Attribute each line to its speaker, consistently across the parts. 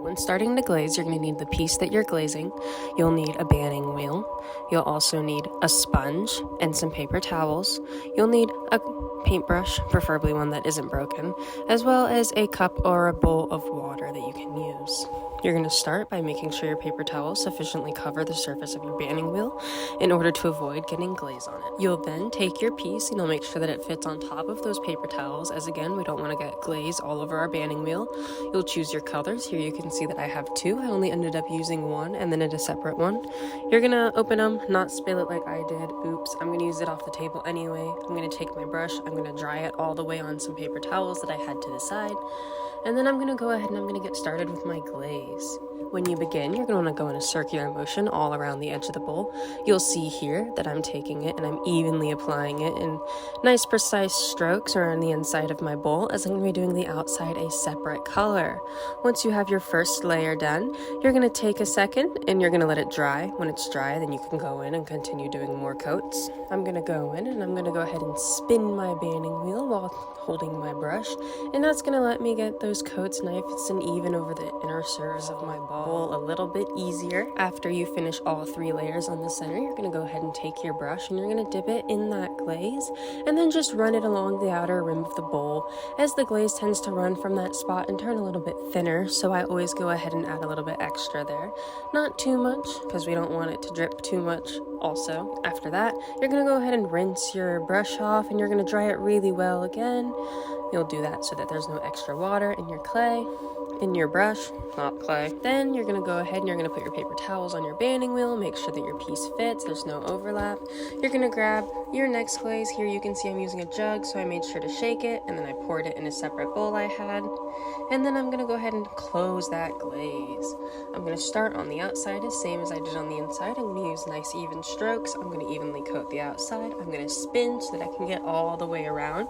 Speaker 1: When starting to glaze, you're going to need the piece that you're glazing. You'll need a banding wheel. You'll also need a sponge and some paper towels. You'll need a paintbrush, preferably one that isn't broken, as well as a cup or a bowl of water that you can use. You're going to start by making sure your paper towels sufficiently cover the surface of your banding wheel in order to avoid getting glaze on it. You'll then take your piece and you'll make sure that it fits on top of those paper towels, as again, we don't want to get glaze all over our banding wheel. You'll choose your colors. Here you can see that I have two. I only ended up using one and then a separate one. You're going to open them, not spill it like I did. Oops, I'm going to use it off the table anyway. I'm going to take my brush. I'm going to dry it all the way on some paper towels that I had to the side. And then I'm going to go ahead and I'm going to get started with my glaze. When you begin, you're going to want to go in a circular motion all around the edge of the bowl. You'll see here that I'm taking it and I'm evenly applying it in nice precise strokes around the inside of my bowl, as I'm going to be doing the outside a separate color. Once you have your first layer done, you're going to take a second and you're going to let it dry. When it's dry, then you can go in and continue doing more coats. I'm going to go in and I'm going to go ahead and spin my banding wheel while holding my brush, and that's going to let me get those coats nice and even over the inner surface of my bowl a little bit easier. After you finish all three layers on the center, you're going to go ahead and take your brush and you're going to dip it in that glaze and then just run it along the outer rim of the bowl, as the glaze tends to run from that spot and turn a little bit thinner, so I always go ahead and add a little bit extra there. Not too much, because we don't want it to drip too much also. After that, you're going to go ahead and rinse your brush off and you're going to dry it really well again. You'll do that so that there's no extra water in your clay, in your brush, not clay. Then you're going to go ahead and you're going to put your paper towels on your banding wheel, make sure that your piece fits, there's no overlap. You're going to grab your next glaze. Here you can see I'm using a jug, so I made sure to shake it, and then I poured it in a separate bowl I had. And then I'm going to go ahead and close that glaze. I'm going to start on the outside the same as I did on the inside. I'm going to use nice even strokes. I'm going to evenly coat the outside. I'm going to spin so that I can get all the way around.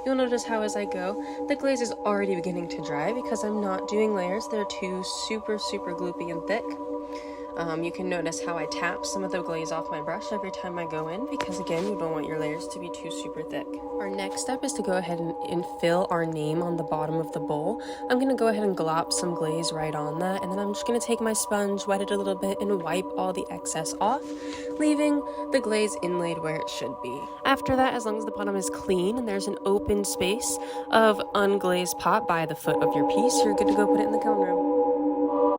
Speaker 1: You'll notice how as I go, the glaze is already beginning to dry because I'm not doing layers that are too super gloopy and thick. You can notice how I tap some of the glaze off my brush every time I go in, because again, you don't want your layers to be too super thick. Our next step is to go ahead and fill our name on the bottom of the bowl. I'm going to go ahead and glop some glaze right on that, and then I'm just going to take my sponge, wet it a little bit, and wipe all the excess off, leaving the glaze inlaid where it should be. After that, as long as the bottom is clean and there's an open space of unglazed pot by the foot of your piece, you're good to go put it in the cone room.